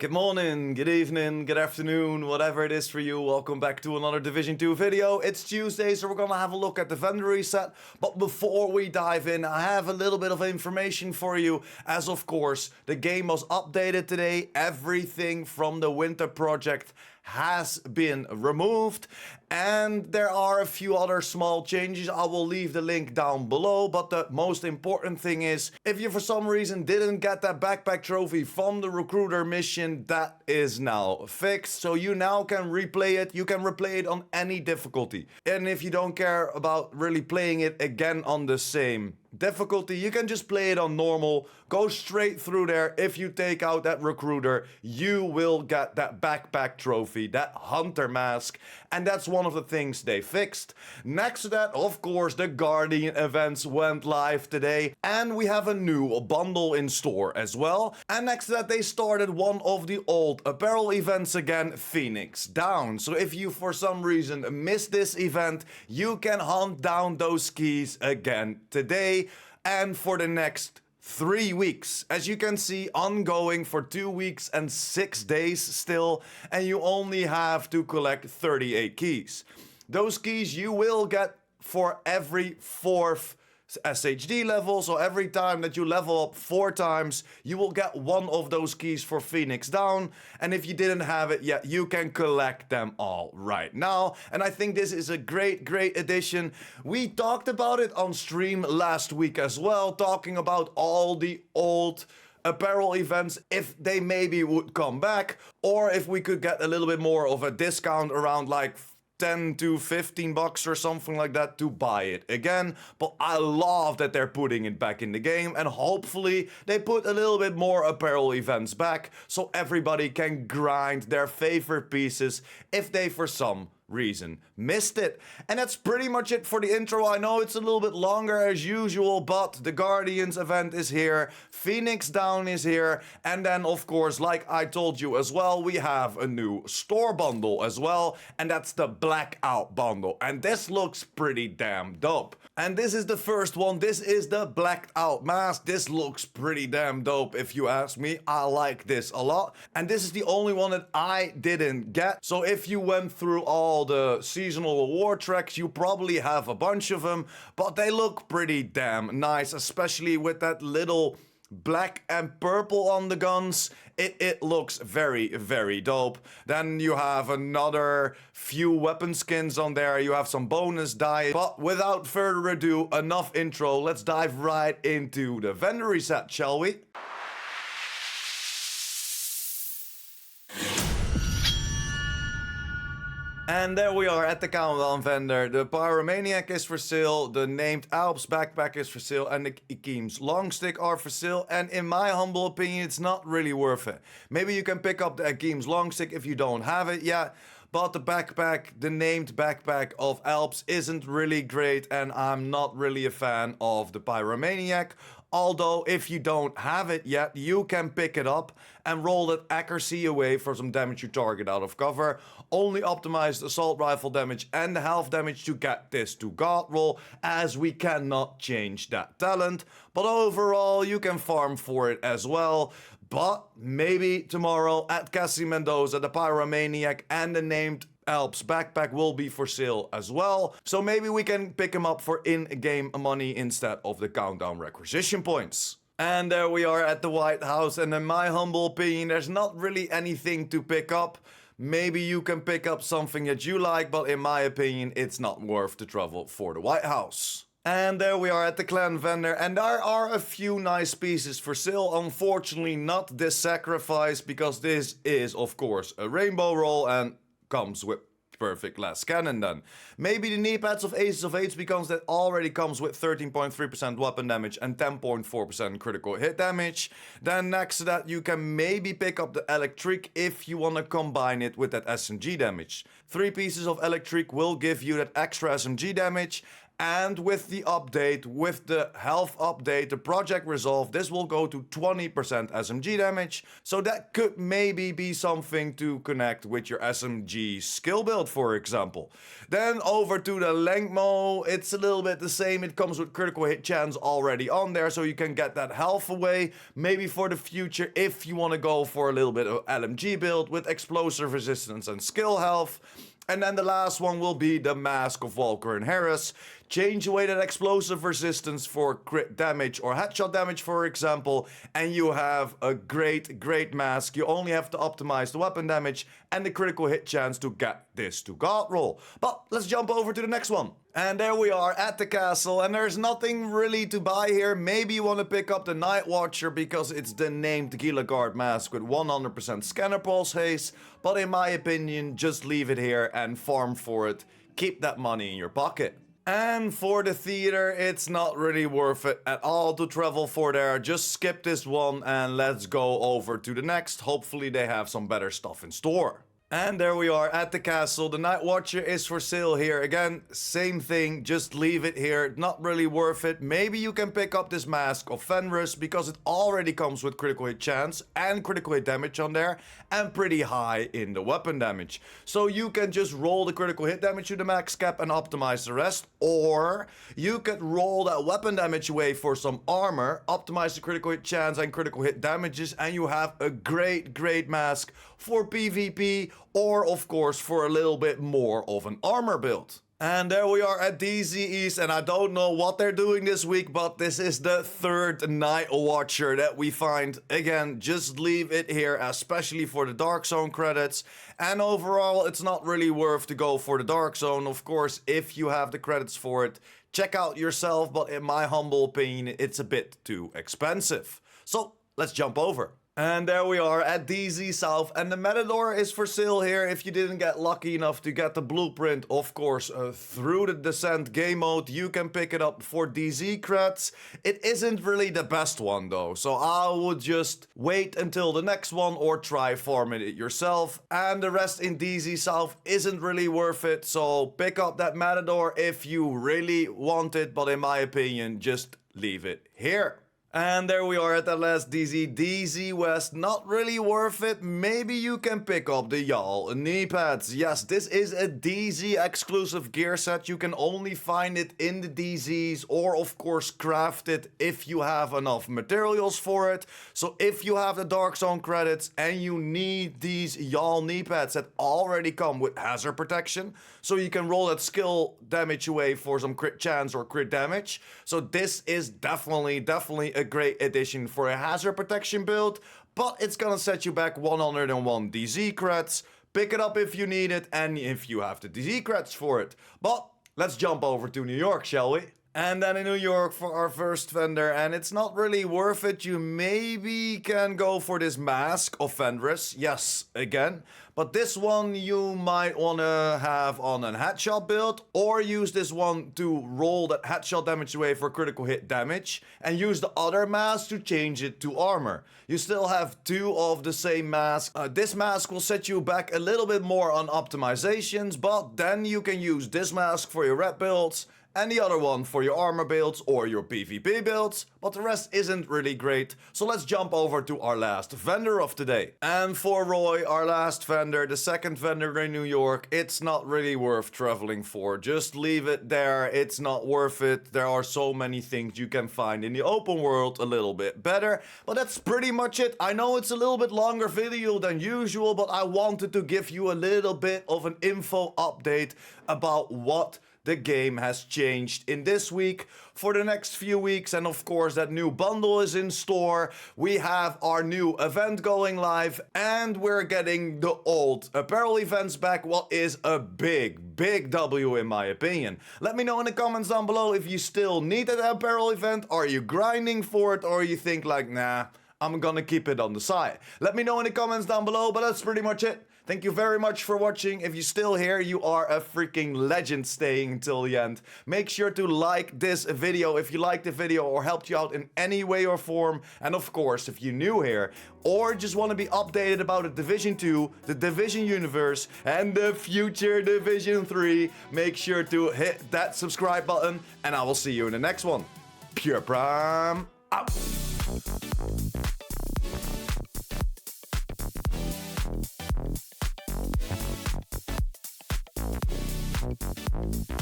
Good morning, good evening, good afternoon, whatever it is for you. Welcome back to another Division 2 video. It's Tuesday, so we're gonna have a look at the vendor reset. But before we dive in, I have a little bit of information for you. As of course, the game was updated today. Everything from the winter project has been removed, and there are a few other small changes. I will leave the link down below, but the most important thing is, if you for some reason didn't get that backpack trophy from the recruiter mission, that is now fixed, so you now can replay it. You can replay it on any difficulty, and if you don't care about really playing it again on the same difficulty, you can just play it on normal, go straight through there. If you take out that recruiter, you will get that backpack trophy, that hunter mask, and that's one of the things they fixed. Next to that, of course, the Guardian events went live today, and we have a new bundle in store as well. And next to that, they started one of the old apparel events again, Pheonix Down. So if you for some reason missed this event, you can hunt down those keys again today and for the next 3 weeks. As you can see, ongoing for 2 weeks and 6 days still, and you only have to collect 38 keys. Those keys you will get for every 4th SHD level, so every time that you level up 4 times, you will get one of those keys for Pheonix Down, and if you didn't have it yet, you can collect them all right now, and I think this is a great addition. We talked about it on stream last week as well, talking about all the old apparel events, if they maybe would come back, or if we could get a little bit more of a discount around like 10 to 15 bucks or something like that to buy it again. But I love that they're putting it back in the game, and hopefully they put a little bit more apparel events back so everybody can grind their favorite pieces if they for some reason missed it. And that's pretty much it for the intro. I know it's a little bit longer as usual, but the Guardians event is here, Pheonix Down is here, and then of course, like I told you as well, we have a new store bundle as well, and that's the Blackout bundle, and this looks pretty damn dope. And this is the first one. This is the Blacked Out mask. This looks pretty damn dope if you ask me. I like this a lot, and this is the only one that I didn't get. So if you went through all the seasonal reward tracks, you probably have a bunch of them, but they look pretty damn nice, especially with that little black and purple on the guns. It looks very dope. Then you have another few weapon skins on there. You have some bonus die. But without further ado, enough intro. Let's dive right into the vendor reset, shall we? And there we are at the countdown vendor. The Pyromaniac is for sale, the named Alps backpack is for sale, and the Keem's long stick are for sale. And in my humble opinion, it's not really worth it. Maybe you can pick up the Keem's long stick if you don't have it yet. But the backpack, the named backpack of Alps, isn't really great, and I'm not really a fan of the Pyromaniac. Although, if you don't have it yet, you can pick it up and roll that accuracy away for some damage you target out of cover. Only optimize the assault rifle damage and the health damage to get this to God roll, as we cannot change that talent. But overall, you can farm for it as well. But maybe tomorrow at Cassie Mendoza, the Pyromaniac and the named Alps backpack will be for sale as well. So maybe we can pick him up for in-game money instead of the countdown requisition points. And there we are at the White House, and in my humble opinion, there's not really anything to pick up. Maybe you can pick up something that you like, but in my opinion, it's not worth the trouble for the White House. And there we are at the clan vendor, and there are a few nice pieces for sale. Unfortunately, not this sacrifice, because this is, of course, a rainbow roll and comes with perfect glass cannon then. Maybe the knee pads of Aces of Eights, because that already comes with 13.3% weapon damage and 10.4% critical hit damage. Then next to that, you can maybe pick up the Electric if you want to combine it with that SMG damage. 3 pieces of Electric will give you that extra SMG damage, And with the update, with the health update, the project resolve, this will go to 20% SMG damage. So that could maybe be something to connect with your SMG skill build, for example. Then over to the Lengmo, it's a little bit the same. It comes with critical hit chance already on there, so you can get that health away. Maybe for the future, if you want to go for a little bit of LMG build with explosive resistance and skill health. And then the last one will be the Mask of Walker and Harris. Change away that explosive resistance for crit damage or headshot damage, for example, and you have a great mask. You only have to optimize the weapon damage and the critical hit chance to get this to god roll. But let's jump over to the next one. And there we are at the castle, and there's nothing really to buy here. Maybe you want to pick up the Night Watcher because it's the named Gila Guard mask with 100% scanner pulse haste, but in my opinion, just leave it here and farm for it. Keep that money in your pocket. And for the theater, it's not really worth it at all to travel for there. Just skip this one and let's go over to the next. Hopefully they have some better stuff in store. And there we are at the castle. The Night Watcher is for sale here. Again, same thing, just leave it here. Not really worth it. Maybe you can pick up this Mask of Fenris because it already comes with critical hit chance and critical hit damage on there and pretty high in the weapon damage. So you can just roll the critical hit damage to the max cap and optimize the rest. Or you could roll that weapon damage away for some armor, optimize the critical hit chance and critical hit damages, and you have a great mask for PvP, or of course for a little bit more of an armor build. And there we are at DZ East, and I don't know what they're doing this week, but this is the third Night Watcher that we find. Again, just leave it here, especially for the Dark Zone credits. And overall, it's not really worth to go for the Dark Zone. Of course, if you have the credits for it, check out yourself, but in my humble opinion, it's a bit too expensive. So let's jump over. And there we are at DZ South, and the Matador is for sale here if you didn't get lucky enough to get the blueprint, of course, through the Descent game mode. You can pick it up for DZ creds. It isn't really the best one though, so I would just wait until the next one or try farming it yourself. And the rest in DZ South isn't really worth it, so pick up that Matador if you really want it, but in my opinion, just leave it here. And there we are at the last DZ West, not really worth it. Maybe you can pick up the Yaal knee pads. Yes, this is a DZ exclusive gear set. You can only find it in the DZs or of course craft it if you have enough materials for it. So if you have the Dark Zone credits and you need these Yaal knee pads that already come with hazard protection, so you can roll that skill damage away for some crit chance or crit damage. So this is definitely a great addition for a hazard protection build, but it's gonna set you back 101 DZ creds. Pick it up if you need it and if you have the DZ creds for it. But let's jump over to New York, shall we? And then in New York for our first vendor, and it's not really worth it. You maybe can go for this Mask of Fenris, yes, again. But this one you might want to have on a headshot build, or use this one to roll that headshot damage away for critical hit damage, and use the other mask to change it to armor. You still have two of the same mask. This mask will set you back a little bit more on optimizations, but then you can use this mask for your red builds, and the other one for your armor builds or your PvP builds, but the rest isn't really great. So let's jump over to our last vendor of today. And for Roy, our last vendor, the second vendor in New York, it's not really worth traveling for. Just leave it there, it's not worth it. There are so many things you can find in the open world a little bit better, but that's pretty much it. I know it's a little bit longer video than usual, but I wanted to give you a little bit of an info update about what the game has changed in this week for the next few weeks, and of course that new bundle is in store. We have our new event going live, and we're getting the old apparel events back, what is a big W in my opinion. Let me know in the comments down below if you still need that apparel event. Are you grinding for it, or you think like, nah, I'm gonna keep it on the side. Let me know in the comments down below, but that's pretty much it. Thank you very much for watching. If you're still here, you are a freaking legend staying until the end. Make sure to like this video if you liked the video or helped you out in any way or form. And of course, if you're new here or just want to be updated about the Division 2, the Division universe, and the future Division 3, make sure to hit that subscribe button, and I will see you in the next one. PurePrime out.